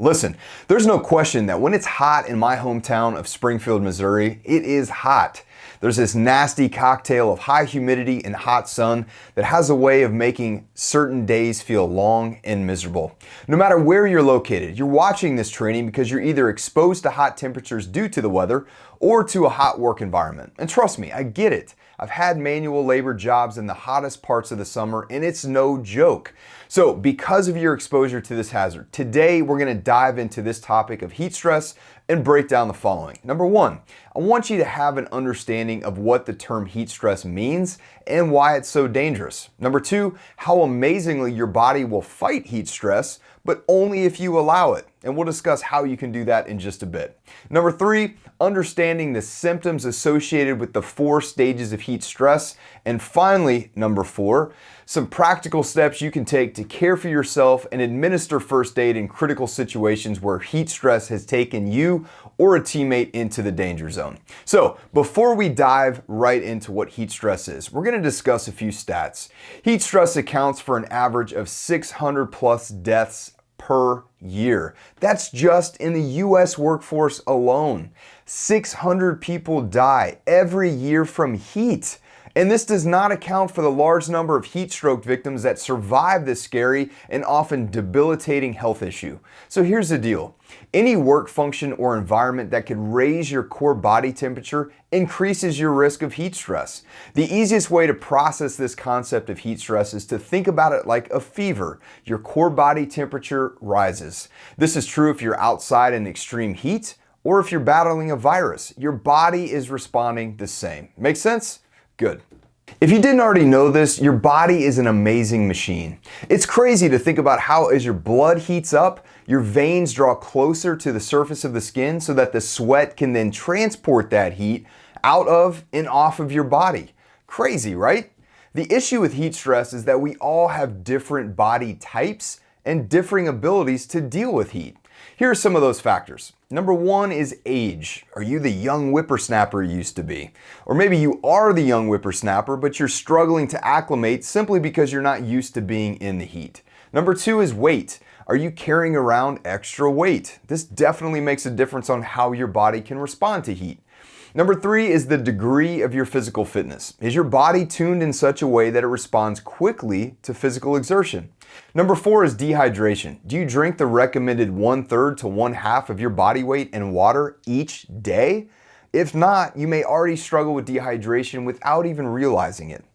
Listen, there's no question that when it's hot in my hometown of Springfield, Missouri, it is hot. There's this nasty cocktail of high humidity and hot sun that has a way of making certain days feel long and miserable. No matter where you're located, you're watching this training because you're either exposed to hot temperatures due to the weather or to a hot work environment. And trust me, I get it. I've had manual labor jobs in the hottest parts of the summer, and it's no joke. So because of your exposure to this hazard, today we're going to dive into this topic of heat stress and break down the following. Number one, I want you to have an understanding of what the term heat stress means and why it's so dangerous. Number two, how amazingly your body will fight heat stress, but only if you allow it. And we'll discuss how you can do that in just a bit. Number three, understanding the symptoms associated with the 4 stages of heat stress. And finally, number 4, some practical steps you can take to care for yourself and administer first aid in critical situations where heat stress has taken you or a teammate into the danger zone. So before we dive right into what heat stress is, we're going to discuss a few stats. Heat stress accounts for an average of 600 plus deaths per year. That's just in the US workforce alone. 600 people die every year from heat. And this does not account for the large number of heat stroke victims that survive this scary and often debilitating health issue. So here's the deal. Any work function or environment that could raise your core body temperature increases your risk of heat stress. The easiest way to process this concept of heat stress is to think about it like a fever. Your core body temperature rises. This is true if you're outside in extreme heat or if you're battling a virus. Your body is responding the same. Make sense? Good. If you didn't already know this, your body is an amazing machine. It's crazy to think about how as your blood heats up, your veins draw closer to the surface of the skin so that the sweat can then transport that heat out of and off of your body. Crazy, right? The issue with heat stress is that we all have different body types and differing abilities to deal with heat. Here are some of those factors. Number one is age. Are you the young whippersnapper you used to be? Or maybe you are the young whippersnapper, but you're struggling to acclimate simply because you're not used to being in the heat. Number two is weight. Are you carrying around extra weight? This definitely makes a difference on how your body can respond to heat. Number three is the degree of your physical fitness. Is your body tuned in such a way that it responds quickly to physical exertion? Number 4 is dehydration. Do you drink the recommended 1/3 to 1/2 of your body weight in water each day? If not, you may already struggle with dehydration without even realizing it.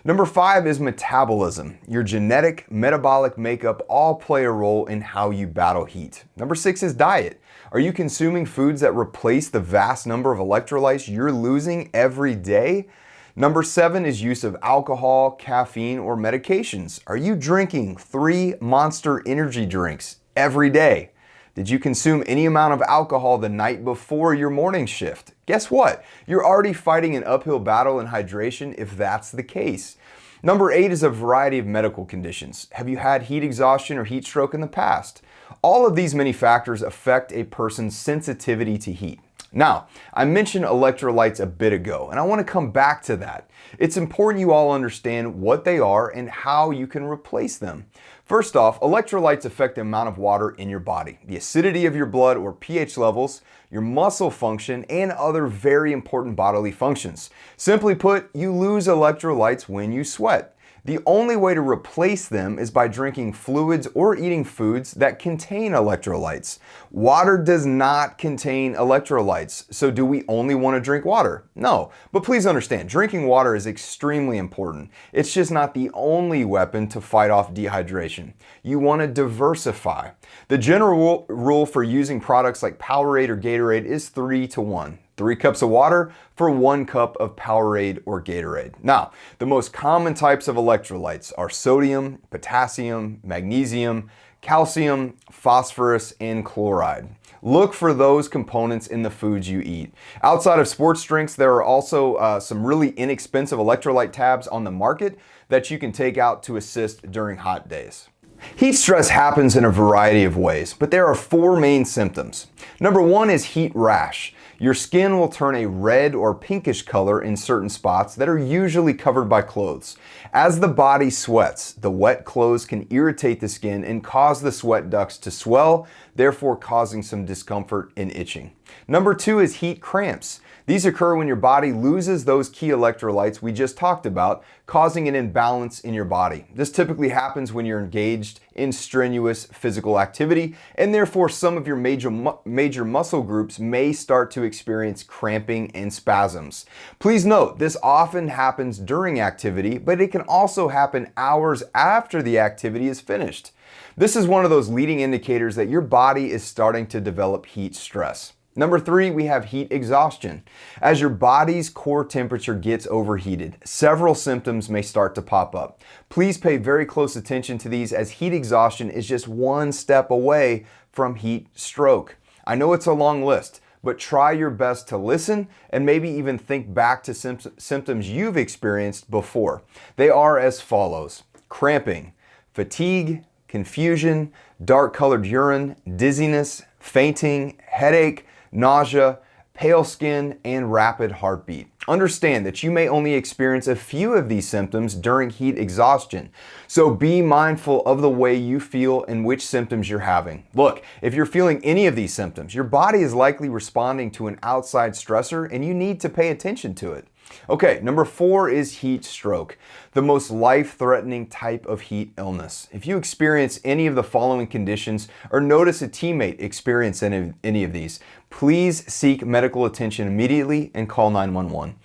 Number 5 is metabolism. Your genetic, metabolic makeup all play a role in how you battle heat. Number 6 is diet. Are you consuming foods that replace the vast number of electrolytes you're losing every day? Number 7 is use of alcohol, caffeine, or medications. Are you drinking 3 Monster energy drinks every day? Did you consume any amount of alcohol the night before your morning shift? Guess what? You're already fighting an uphill battle in hydration if that's the case. Number 8 is a variety of medical conditions. Have you had heat exhaustion or heat stroke in the past? All of these many factors affect a person's sensitivity to heat. Now, I mentioned electrolytes a bit ago, and I want to come back to that. It's important you all understand what they are and how you can replace them. First off, electrolytes affect the amount of water in your body, the acidity of your blood or pH levels, your muscle function, and other very important bodily functions. Simply put, you lose electrolytes when you sweat. The only way to replace them is by drinking fluids or eating foods that contain electrolytes. Water does not contain electrolytes, so do we only want to drink water? No, but please understand, drinking water is extremely important. It's just not the only weapon to fight off dehydration. You want to diversify. The general rule for using products like Powerade or Gatorade is 3-to-1. 3 cups of water for 1 cup of Powerade or Gatorade. Now, the most common types of electrolytes are sodium, potassium, magnesium, calcium, phosphorus, and chloride. Look for those components in the foods you eat. Outside of sports drinks, there are also some really inexpensive electrolyte tabs on the market that you can take out to assist during hot days. Heat stress happens in a variety of ways, but there are 4 main symptoms. Number 1 is heat rash. Your skin will turn a red or pinkish color in certain spots that are usually covered by clothes. As the body sweats, the wet clothes can irritate the skin and cause the sweat ducts to swell. therefore causing some discomfort and itching. Number 2 is heat cramps. These occur when your body loses those key electrolytes we just talked about, causing an imbalance in your body. This typically happens when you're engaged in strenuous physical activity, and therefore some of your major muscle groups may start to experience cramping and spasms. Please note, this often happens during activity, but it can also happen hours after the activity is finished. This is one of those leading indicators that your body is starting to develop heat stress. Number 3, we have heat exhaustion. As your body's core temperature gets overheated, several symptoms may start to pop up. Please pay very close attention to these, as heat exhaustion is just one step away from heat stroke. I know it's a long list, but try your best to listen and maybe even think back to symptoms you've experienced before. They are as follows: cramping, fatigue, confusion, dark-colored urine, dizziness, fainting, headache, nausea, pale skin, and rapid heartbeat. Understand that you may only experience a few of these symptoms during heat exhaustion, so be mindful of the way you feel and which symptoms you're having. Look, if you're feeling any of these symptoms, your body is likely responding to an outside stressor and you need to pay attention to it. Okay, number 4 is heat stroke, the most life-threatening type of heat illness. If you experience any of the following conditions or notice a teammate experience any of these, please seek medical attention immediately and call 911.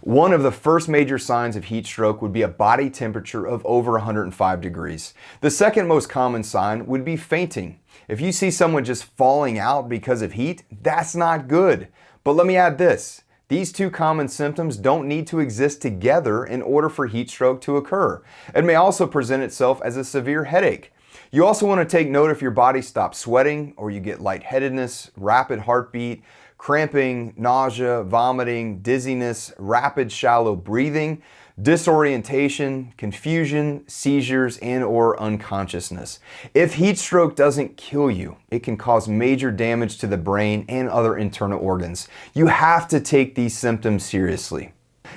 One of the first major signs of heat stroke would be a body temperature of over 105 degrees. The second most common sign would be fainting. If you see someone just falling out because of heat, that's not good. But let me add this. These two common symptoms don't need to exist together in order for heat stroke to occur. It may also present itself as a severe headache. You also want to take note if your body stops sweating or you get lightheadedness, rapid heartbeat, cramping, nausea, vomiting, dizziness, rapid shallow breathing, disorientation, confusion, seizures, and/or unconsciousness. If heat stroke doesn't kill you, it can cause major damage to the brain and other internal organs. You have to take these symptoms seriously.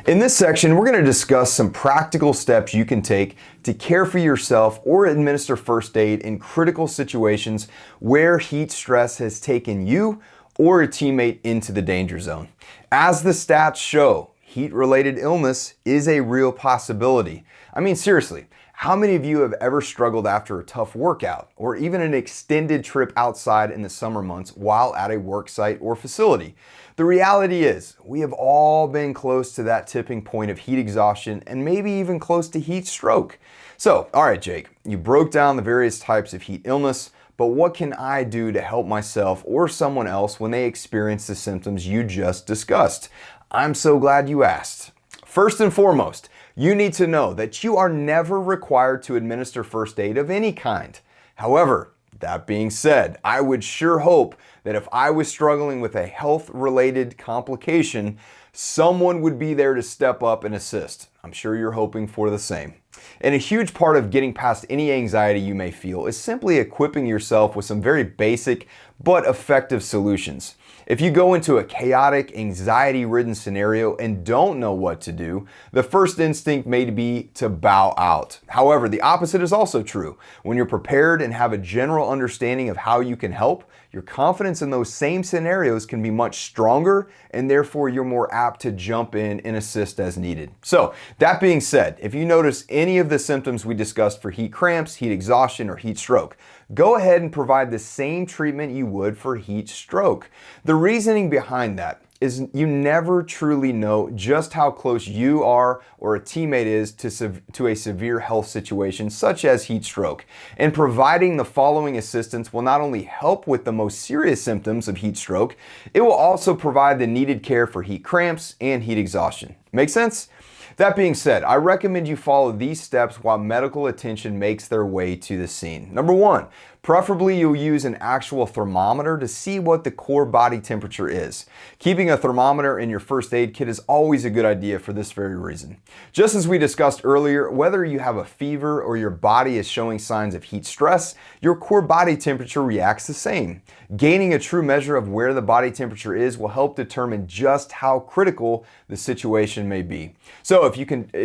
In this section, we're going to discuss some practical steps you can take to care for yourself or administer first aid in critical situations where heat stress has taken you or a teammate into the danger zone. As the stats show, heat-related illness is a real possibility. I mean, seriously, how many of you have ever struggled after a tough workout or even an extended trip outside in the summer months while at a work site or facility? The reality is, we have all been close to that tipping point of heat exhaustion and maybe even close to heat stroke. So, all right, Jake, you broke down the various types of heat illness, but what can I do to help myself or someone else when they experience the symptoms you just discussed? I'm so glad you asked. First and foremost, you need to know that you are never required to administer first aid of any kind. However, that being said, I would sure hope that if I was struggling with a health-related complication, someone would be there to step up and assist. I'm sure you're hoping for the same. And a huge part of getting past any anxiety you may feel is simply equipping yourself with some very basic but effective solutions. If you go into a chaotic, anxiety-ridden scenario and don't know what to do, the first instinct may be to bow out. However, the opposite is also true. When you're prepared and have a general understanding of how you can help, your confidence in those same scenarios can be much stronger, and therefore you're more apt to jump in and assist as needed. So, that being said, if you notice any of the symptoms we discussed for heat cramps, heat exhaustion, or heat stroke, go ahead and provide the same treatment you would for heat stroke. The reasoning behind that is you never truly know just how close you are or a teammate is to a severe health situation such as heat stroke. And providing the following assistance will not only help with the most serious symptoms of heat stroke, it will also provide the needed care for heat cramps and heat exhaustion. Make sense? That being said, I recommend you follow these steps while medical attention makes their way to the scene. Number 1, preferably you'll use an actual thermometer to see what the core body temperature is. Keeping a thermometer in your first aid kit is always a good idea for this very reason. Just as we discussed earlier, whether you have a fever or your body is showing signs of heat stress, your core body temperature reacts the same. Gaining a true measure of where the body temperature is will help determine just how critical the situation may be. So if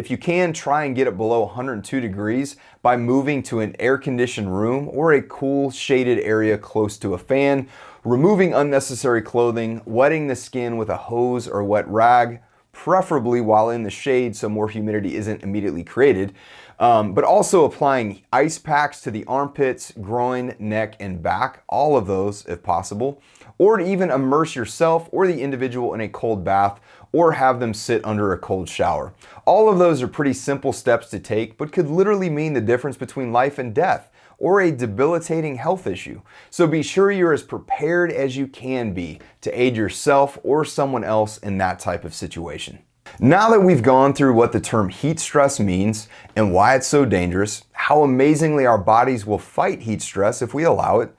you can try and get it below 102 degrees by moving to an air-conditioned room or a cool cool, shaded area close to a fan, removing unnecessary clothing, wetting the skin with a hose or wet rag, preferably while in the shade so more humidity isn't immediately created, but also applying ice packs to the armpits, groin, neck, and back, all of those if possible, or to even immerse yourself or the individual in a cold bath or have them sit under a cold shower. All of those are pretty simple steps to take, but could literally mean the difference between life and death or a debilitating health issue. So be sure you're as prepared as you can be to aid yourself or someone else in that type of situation. Now that we've gone through what the term heat stress means and why it's so dangerous, how amazingly our bodies will fight heat stress if we allow it,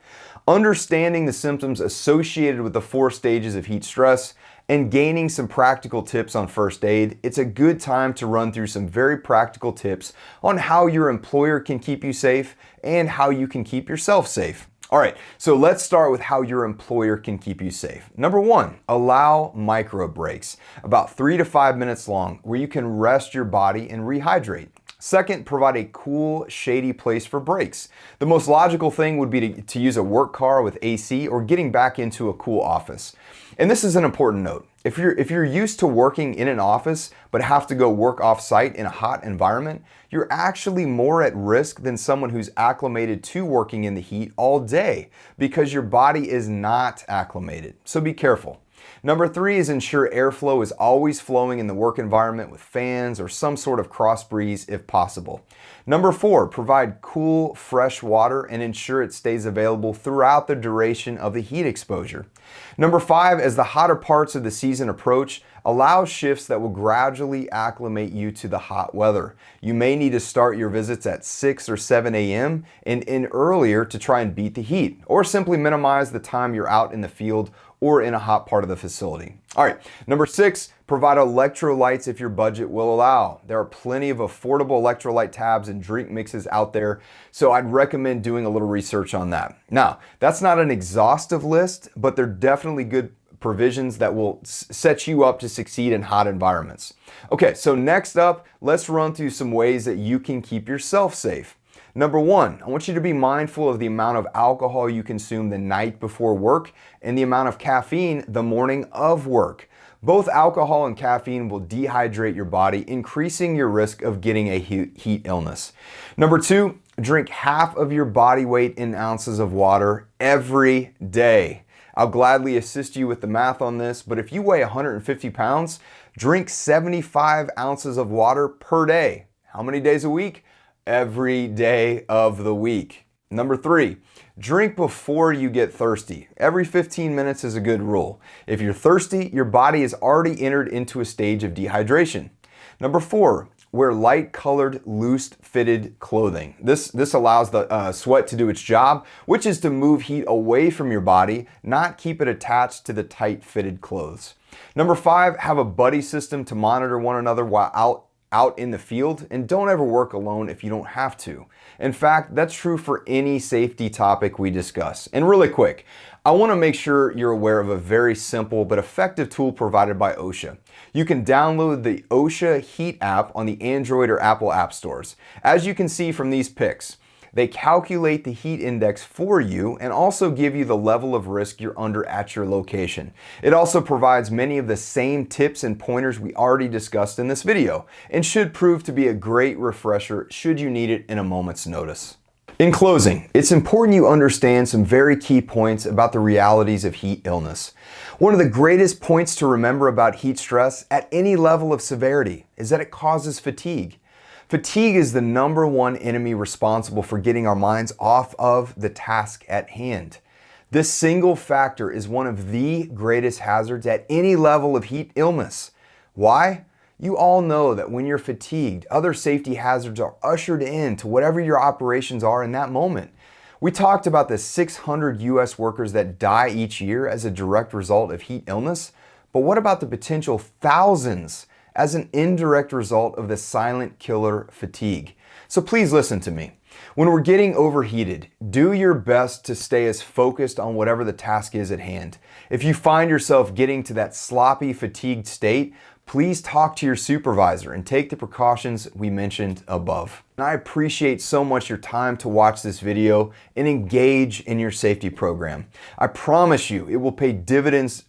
understanding the symptoms associated with the 4 stages of heat stress, and gaining some practical tips on first aid, it's a good time to run through some very practical tips on how your employer can keep you safe and how you can keep yourself safe. All right, so let's start with how your employer can keep you safe. Number 1, allow micro breaks, about 3 to 5 minutes long, where you can rest your body and rehydrate. Second, provide a cool, shady place for breaks. The most logical thing would be to use a work car with AC or getting back into a cool office. And this is an important note. If you're used to working in an office but have to go work off-site in a hot environment, you're actually more at risk than someone who's acclimated to working in the heat all day because your body is not acclimated. So be careful. Number 3 is ensure airflow is always flowing in the work environment with fans or some sort of cross breeze if possible. Number 4, provide cool, fresh water and ensure it stays available throughout the duration of the heat exposure. Number 5, as the hotter parts of the season approach, allow shifts that will gradually acclimate you to the hot weather. You may need to start your visits at 6 or 7 a.m. and in earlier to try and beat the heat, or simply minimize the time you're out in the field or in a hot part of the facility. All right, number 6, provide electrolytes if your budget will allow. There are plenty of affordable electrolyte tabs and drink mixes out there, so I'd recommend doing a little research on that. Now, that's not an exhaustive list, but they're definitely good provisions that will set you up to succeed in hot environments. Okay, so next up, let's run through some ways that you can keep yourself safe. Number 1, I want you to be mindful of the amount of alcohol you consume the night before work and the amount of caffeine the morning of work. Both alcohol and caffeine will dehydrate your body, increasing your risk of getting a heat illness. Number 2, drink half of your body weight in ounces of water every day. I'll gladly assist you with the math on this, but if you weigh 150 pounds, drink 75 ounces of water per day. How many days a week? Every day of the week. Number 3, drink before you get thirsty. Every 15 minutes is a good rule. If you're thirsty, your body has already entered into a stage of dehydration. Number 4, wear light-colored, loose-fitted clothing. This allows the sweat to do its job, which is to move heat away from your body, not keep it attached to the tight-fitted clothes. Number 5, have a buddy system to monitor one another while out in the field, and don't ever work alone if you don't have to. In fact, that's true for any safety topic we discuss. And really quick, I want to make sure you're aware of a very simple but effective tool provided by OSHA. You can download the OSHA Heat app on the Android or Apple app stores. As you can see from these pics, they calculate the heat index for you and also give you the level of risk you're under at your location. It also provides many of the same tips and pointers we already discussed in this video and should prove to be a great refresher should you need it in a moment's notice. In closing, it's important you understand some very key points about the realities of heat illness. One of the greatest points to remember about heat stress at any level of severity is that it causes fatigue. Fatigue is the number 1 enemy responsible for getting our minds off of the task at hand. This single factor is one of the greatest hazards at any level of heat illness. Why? You all know that when you're fatigued, other safety hazards are ushered in to whatever your operations are in that moment. We talked about the 600 US workers that die each year as a direct result of heat illness, but what about the potential thousands as an indirect result of the silent killer fatigue? So please listen to me. When we're getting overheated, do your best to stay as focused on whatever the task is at hand. If you find yourself getting to that sloppy, fatigued state, please talk to your supervisor and take the precautions we mentioned above. And I appreciate so much your time to watch this video and engage in your safety program. I promise you it will pay dividends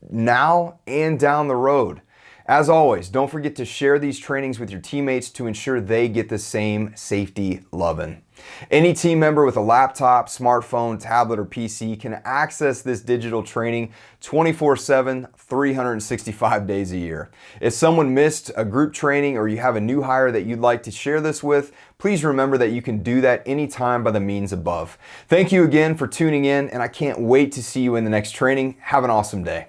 now and down the road. As always, don't forget to share these trainings with your teammates to ensure they get the same safety loving. Any team member with a laptop, smartphone, tablet, or PC can access this digital training 24/7, 365 days a year. If someone missed a group training or you have a new hire that you'd like to share this with, please remember that you can do that anytime by the means above. Thank you again for tuning in, and I can't wait to see you in the next training. Have an awesome day.